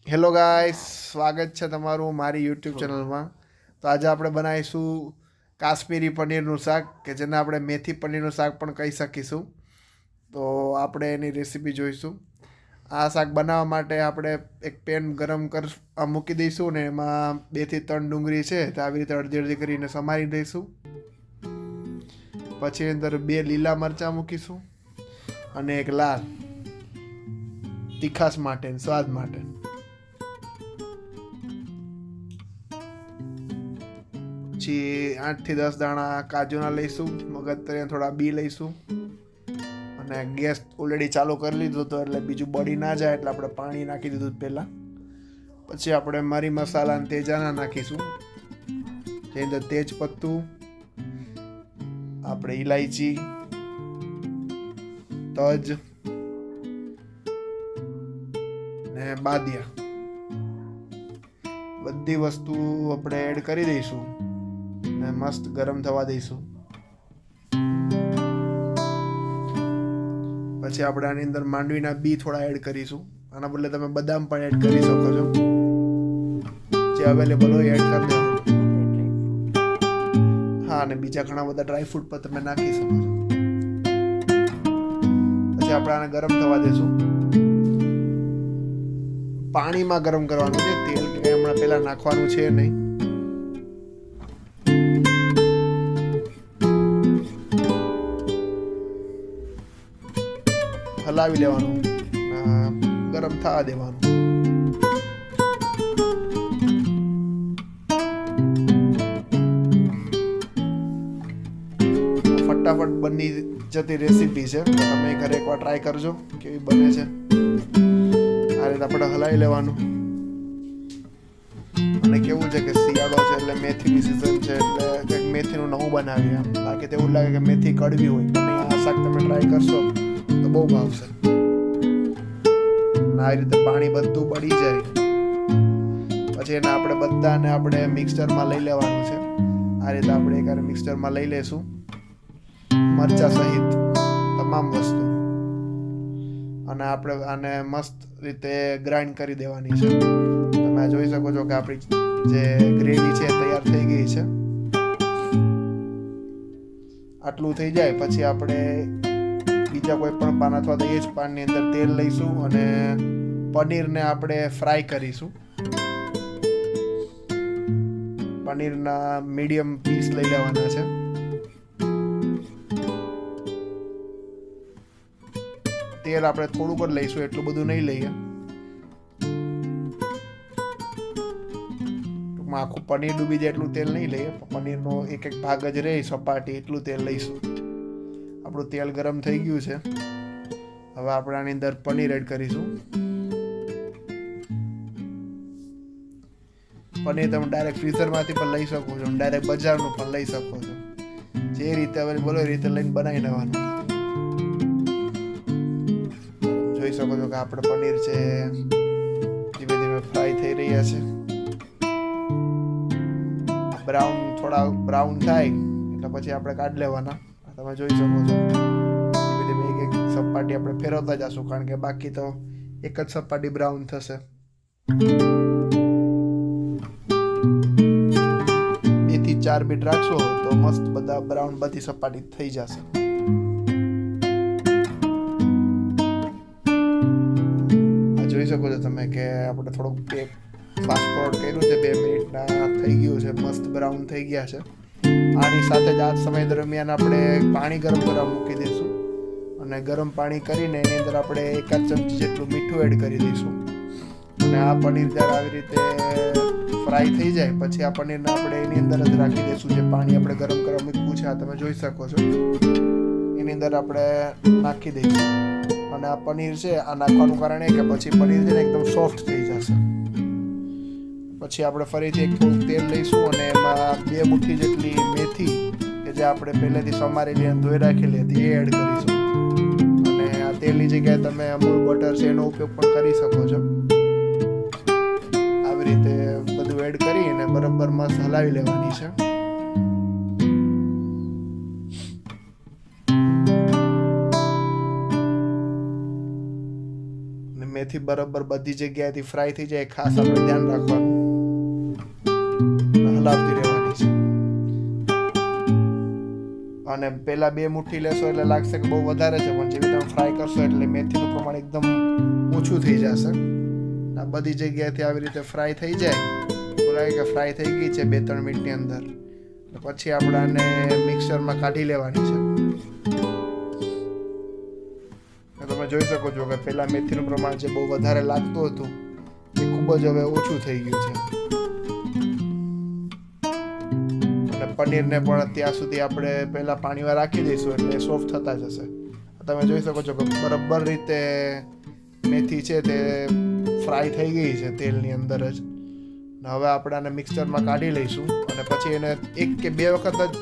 Hello guys, સ્વાગત છે તમારું મારી યુટ્યુબ ચેનલમાં. તો આજે આપણે બનાવીશું કાશ્મીરી પનીરનું શાક, કે જેને આપણે મેથી પનીરનું શાક પણ કહી શકીશું. તો આપણે એની રેસીપી જોઈશું. આ શાક બનાવવા માટે આપણે એક પેન ગરમ મૂકી દઈશું ને એમાં 2 થી 3 ડુંગળી છે તો આવી રીતે અડધી અડધી કરીને સમારી દઈશું. પછી અંદર 2 લીલા મરચાં મૂકીશું અને એક લાલ, તીખાશ માટે, સ્વાદ માટે. પછી 8 થી 10 દાણા કાજુના લઈશું, મગજતરીના થોડા બી લઈશું. અને ગેસ ઓલરેડી ચાલુ કરી લીધો હતો એટલે બીજું બળી ના જાય એટલે આપણે પાણી નાખી દીધું પહેલાં. પછી આપણે મરી મસાલા અને તેજાના નાખીશું, જેની અંદર તેજ પત્તું, આપણે ઇલાયચી, તજ ને બાદિયા, બધી વસ્તુ આપણે એડ કરી દઈશું ને મસ્ત ગરમ થવા દઈશું. પછી આપણે આની અંદર માંડવીના બી થોડા એડ કરીશું. આના બદલે તમે બદામ પણ એડ કરી શકો છો, જે અવેલેબલ હોય એડ કરી દેવાનું. હા, અને બીજા ઘણા બધા ડ્રાયફ્રૂટ પણ તમે નાખી શકો છો. પછી આપણે આને ગરમ થવા દઈશું. પાણીમાં ગરમ કરવાનું છે, તેલ કે હમણાં પહેલા નાખવાનું છે નહીં. હલાવી લેવાનું, ગરમ થવા દેવાનું. ફટાફટ બની જતી રેસીપી છે, તો તમે ઘરે એકવાર ટ્રાય કરજો કેવી બને છે. આ રીતે આપણે હલાવી લેવાનું. અને કેવું છે કે શિયાળો છે એટલે મેથીની સિઝન છે એટલે કંઈક મેથીનું નવું બનાવીએ. આમ બાકી તો એવું લાગે કે મેથી કડવી હોય, પણ આ શાક તમે ટ્રાય કરશો તો બહુ ભાવશે. આ રીતે પાણી બધું બળી જાય પછી એને આપણે બધાને આપણે મિક્સચરમાં લઈ લેવાનું છે. આ રીતે આપણે એક મિક્સચરમાં લઈ લેશું, મરચા સહિત તમામ વસ્તુ, અને આપણે આને મસ્ત રીતે ગ્રાઇન્ડ કરી દેવાની છે. તમે જોઈ શકો છો કે આપણી જે ગ્રેવી છે તૈયાર થઈ ગઈ છે. આટલું થઈ જાય પછી આપણે બીજા કોઈ પણ પાન અથવા તો એ જ પાનની અંદર તેલ લઈશું અને પનીરને આપણે ફ્રાય કરીશું. પનીરના મીડિયમ પીસ લઈ લેવાના છે. તેલ આપણે થોડુંક જ લઈશું, એટલું બધું નહીં લઈએ. ટૂંકમાં આખું પનીર ડૂબી જાય એટલું તેલ નહીં લઈએ, પનીરનો એક એક ભાગ જ રહે સપાટી એટલું તેલ લઈશું. આપણું તેલ ગરમ થઈ ગયું છે. હવે આપણે આની અંદર પનીર એડ કરીશું. પનીર તમે ડાયરેક્ટ ફ્રીઝરમાંથી પણ લઈ શકો છો, ડાયરેક્ટ બજારનું પણ લઈ શકો છો. જે રીતે અવેલેબલ હોય એ રીતે લઈને બનાવી લેવાનું. જોઈ શકો છો કે આપણે પનીર છે ધીમે ધીમે ફ્રાય થઈ રહ્યા છે. થોડા બ્રાઉન થાય એટલે પછી આપણે કાઢી લેવાના. તમે જોઈ શકો છો ધીમે ધીમે એક એક સપાટી આપણે ફેરવતા જશું, કારણ કે બાકી તો એક જ સપાટી બ્રાઉન થશે. 2 થી 4 મિનિટ રાખશો તો મસ્ત બધા બ્રાઉન બધી સપાટી થઈ જશે. આ જોઈ શકો છો તમે કે આપણે થોડુંક ફાસ્ટ ફોરવર્ડ કર્યું છે, 2 મિનિટના થઈ ગયું છે, મસ્ત બ્રાઉન થઈ ગયા છે. આની સાથે જ આ સમય દરમિયાન આપણે પાણી ગરમ કરવા મૂકી દઈશું અને ગરમ પાણી કરીને એની અંદર આપણે 1 ચમચી જેટલું મીઠું એડ કરી દઈશું. અને આ પનીર જ્યારે આવી રીતે ફ્રાય થઈ જાય પછી આ પનીરને આપણે એની અંદર જ રાખી દઈશું. જે પાણી આપણે ગરમ કરવા મૂક્યું છે આ તમે જોઈ શકો છો, એની અંદર આપણે નાખી દઈશું. અને આ પનીર છે આ નાખવાનું કારણ એ કે પછી પનીર છે ને એકદમ સોફ્ટ થઈ જશે. પછી આપણે ફરીથી એક થોડુંક તેલ લઈશું અને એમાં 2 મુઠ્ઠી જેટલી મેથી કે જે આપણે પહેલેથી સમારેલી અને ધોઈ રાખેલી હતી એ એડ કરીશું. અને આ તેલની જગ્યાએ તમે અમૂલ બટર છે એનો ઉપયોગ પણ કરી શકો છો. આવી રીતે બધું એડ કરી અને બરાબર મસ્ત હલાવી લેવાની છે. મેથી બરાબર બધી જગ્યાએથી ફ્રાય થઈ જાય ખાસ આપણે ધ્યાન રાખવાનું, હલાવતી રહેવાની છે. અને પેલા 2 મુઠ્ઠી લેશો એટલે લાગશે કે બહુ વધારે છે, પણ જેવી તમે ફ્રાય કરશો એટલે મેથીનું પ્રમાણ એકદમ ઓછું થઈ જશે. આ બધી જગ્યાએથી આવી રીતે ફ્રાય થઈ જાય તો લાગે કે ફ્રાય થઈ ગઈ છે 2-3 મિનિટની અંદર. પછી આપણે આને મિક્સરમાં કાઢી લેવાની છે. તમે જોઈ શકો છો કે પેલા મેથીનું પ્રમાણ જે બહુ વધારે લાગતું હતું એ ખૂબ જ હવે ઓછું થઈ ગયું છે. અને પનીરને પણ ત્યાં સુધી આપણે પહેલા પાણીમાં રાખી દઈશું એટલે સોફ્ટ થતા જશે. તમે જોઈ શકો છો કે બરાબર રીતે મેથી છે તે ફ્રાય થઈ ગઈ છે તેલની અંદર જ. હવે આપણે આને મિક્સચરમાં કાઢી લઈશું અને પછી એને 1 કે 2 વખત જ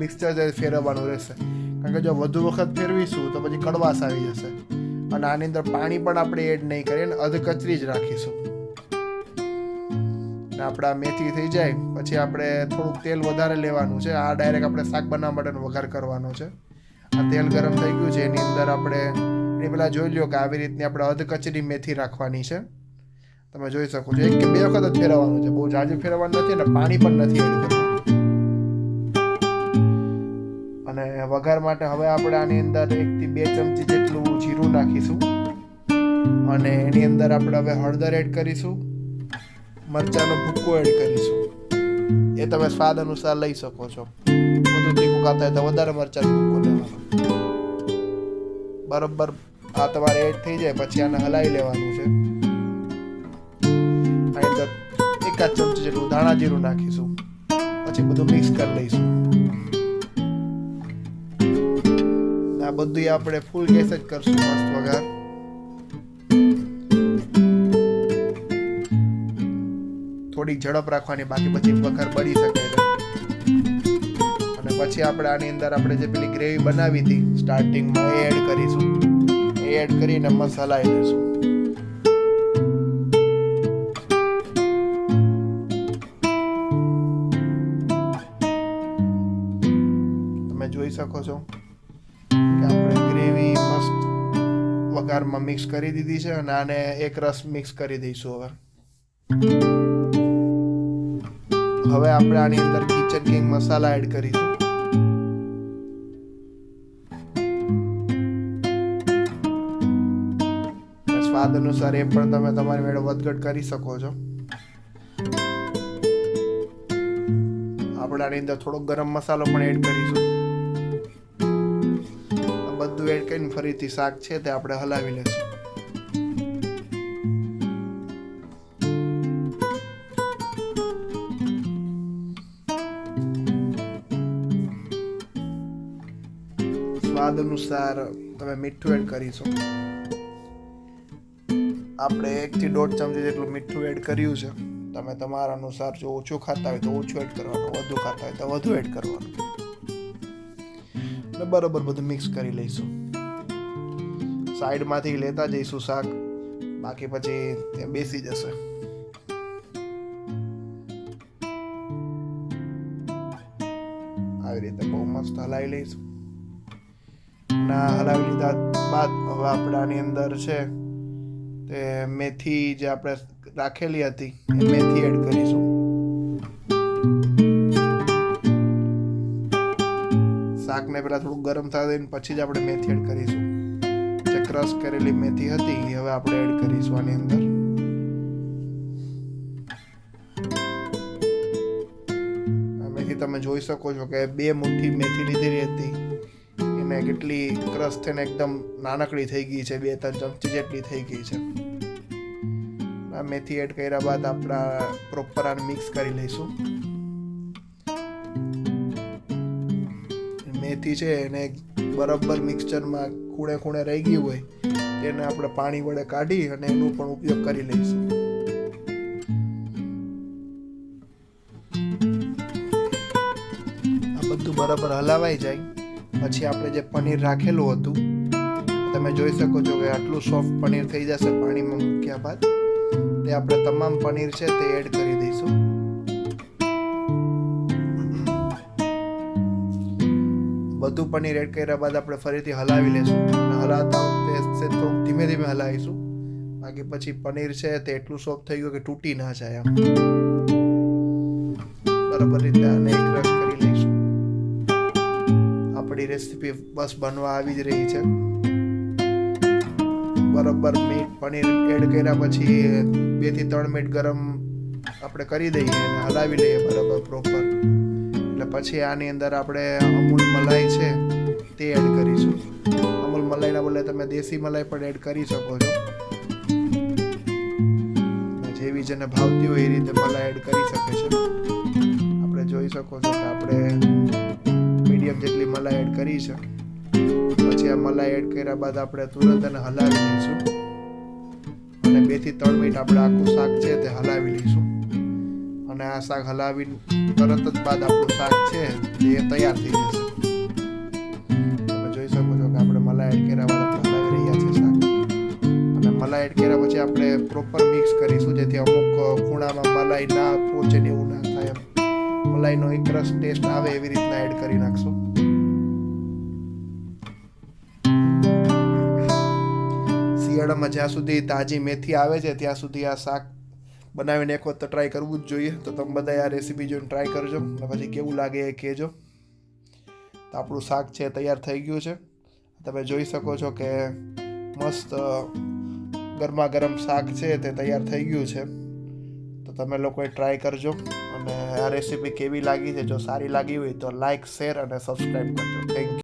મિક્સચર ફેરવવાનું રહેશે, કારણ કે જો વધુ વખત ફેરવીશું તો પછી કડવાશ આવી જશે. અને આની અંદર પાણી પણ આપણે એડ નહીં કરીએ અને અધકચરી જ રાખીશું. અને આપણા મેથી થઈ જાય પછી આપણે થોડુંક તેલ વધારે લેવાનું છે. આ ડાયરેક્ટ આપણે શાક બનાવવા માટેનો વઘાર કરવાનો છે. આ તેલ ગરમ થઈ ગયું છે, એની અંદર આપણે એ પહેલાં જોઈ લો કે આવી રીતની આપણે અધકચરી મેથી રાખવાની છે. તમે જોઈ શકો છો 1 કે 2 વખત જ ફેરવવાનું છે, બહુ જાજુ ફેરવવાનું નથી અને પાણી પણ નથી એડ કરવાનું. અને વઘાર માટે હવે આપણે આની અંદર 1 થી 2 ચમચી જેટલું જીરું નાખીશું અને એની અંદર આપણે હવે હળદર એડ કરીશું, મરચાંનો ભૂક્કો એડ કરીશું. એ તમે સ્વાદ અનુસાર લઈ શકો છો, બધું તીખું ખાતા હોય તો વધારે મરચાંનો ભૂક્કો લેવાનો. બરાબર આ તમારે એડ થઈ જાય પછી આને હલાવી લેવાનું છે. આની અંદર 1 ચમચી જેટલું ધાણા જીરું નાખીશું, પછી બધું મિક્સ કરી લઈશું. આ બધું આપણે ફૂલ ગેસ જ કરશું, મસ્ત વઘાર. થોડીક ઝડપ રાખવાની, બાકી પછી વઘાર બળી શકે છે. અને પછી આપણે આની અંદર આપણે જે પેલી ગ્રેવી બનાવી હતી સ્ટાર્ટિંગમાં એ એડ કરીશું. એ એડ કરીને મસ્ત હલાવી દઈશું. તમે જોઈ શકો છો કે આપણે ગ્રેવી મસ્ત વઘારમાં મિક્સ કરી દીધી છે અને આને એક રસ મિક્સ કરી દઈશું. હવે આપણે આની અંદર કિચન કિંગ મસાલા એડ કરીશું. સ્વાદ અનુસાર એ પણ તમે તમારી મેળે વધઘટ કરી શકો છો. આપણે આની અંદર થોડો ગરમ મસાલો પણ એડ કરીશું. બધું એડ કરીને ફરીથી શાક છે તે આપણે હલાવી લેશું. સ્વાદ અનુસાર તમે મીઠું એડ કરીશું. આપણે 1 થી 1.5 ચમચી જેટલું મીઠું એડ કર્યું છે. તમે તમારા અનુસાર જો ઓછું ખાતા હોય તો ઓછું એડ કરવાનું, વધુ ખાતા હોય તો વધુ એડ કરવાનું. બરાબર બધું મિક્સ કરી લઈશું. સાઈડમાંથી લેતા જઈશું શાક, બાકી પછી ત્યાં બેસી જશે. આવી રીતે બહુ મસ્ત હલાવી લઈશું. ના હલાવી લીધા બાદ હવે આપણે આની અંદર છે તે મેથી જે આપણે રાખેલી હતી એ મેથી એડ કરીશું. શાકને પહેલા થોડું ગરમ થવા દઈને પછી જ આપણે મેથી એડ કરીશું. જે ક્રશ કરેલી મેથી હતી એ હવે આપણે એડ કરીશું આની અંદર. મેથી તમે જોઈ શકો છો કે 2 મુઠ્ઠી મેથી લીધેલી હતી, એને કેટલી ક્રશ થઈને એકદમ નાનકડી થઈ ગઈ છે, 2-3 ચમચી જેટલી થઈ ગઈ છે. આ મેથી એડ કર્યા બાદ આપણા પ્રોપર આને મિક્સ કરી લઈશું. મેથી છે એને બરાબર મિક્સચરમાં ખૂણે ખૂણે રહી ગયું હોય તેને આપણે પાણી વડે કાઢી અને એનો પણ ઉપયોગ કરી લઈશું. આ બધું બરાબર હલાવાઈ જાય પછી આપણે જે પનીર રાખેલું હતું તમે જોઈ શકો છો કે આટલું સોફ્ટ પનીર થઈ જશે પાણીમાં મૂક્યા બાદ. તે આપણે તમામ પનીર છે તે એડ કરી દઈશું. બધું પનીર એડ કર્યા બાદ આપણે ફરીથી હલાવી લેશું. હલાવતા વખતે થોડુંક ધીમે ધીમે હલાવીશું, બાકી પછી પનીર છે તે એટલું સોફ્ટ થઈ ગયું કે તૂટી ના જાય આમ. બરાબર રીતે આને ક્રશ કરી લઈશું. આપણી રેસીપી બસ બનવા આવી જ રહી છે. બરાબર પનીર એડ કર્યા પછી 2 થી 3 મિનિટ ગરમ આપણે કરી દઈએ અને હલાવી લઈએ બરાબર પ્રોપર. એટલે પછી આની અંદર આપણે અમૂલ મલાઈ છે તે એડ કરીશું. અમૂલ મલાઈના બદલે તમે દેશી મલાઈ પણ એડ કરી શકો છો. જેવી જેને ભાવતી હોય એ રીતે મલાઈ એડ કરી શકે છે. આપણે જોઈ શકો છો કે આપણે મીડિયમ જેટલી મલાઈ એડ કરી છે. પછી આ મલાઈ એડ કર્યા બાદ આપણે તુરંત એને હલાવી લઈશું અને 2 થી 3 મિનિટ આપણે આખું શાક છે તે હલાવી લઈશું. અને આ શાક હલાવી તરત જ બાદ આપણું શાક છે તે તૈયાર થઈ જશે. તમે જોઈ શકો છો કે આપણે મલાઈ એડ કર્યા બાદ આપણે હલાવી રહ્યા છે શાક. અને મલાઈ એડ કર્યા પછી આપણે પ્રોપર મિક્સ કરીશું જેથી અમુક ખૂણામાં મલાઈ ના પહોંચે ને એવું ના થાય. મલાઈનો એક રસ ટેસ્ટ આવે એવી રીતના એડ કરી નાખશું. શિયાળામાં જ્યાં સુધી તાજી મેથી આવે છે ત્યાં સુધી આ શાક બનાવીને એક વખત ટ્રાય કરવું જ જોઈએ. તો તમે બધા આ રેસીપી જોઈને ટ્રાય કરજો અને પછી કેવું લાગે એ કહેજો. તો આપણું શાક છે તૈયાર થઈ ગયું છે. તમે જોઈ શકો છો કે મસ્ત ગરમા ગરમ શાક છે તે તૈયાર થઈ ગયું છે. તો તમે લોકોએ ટ્રાય કરજો અને આ રેસીપી કેવી લાગી છે જો સારી લાગી હોય તો લાઈક, શેર અને સબસ્ક્રાઈબ કરજો. Thank you.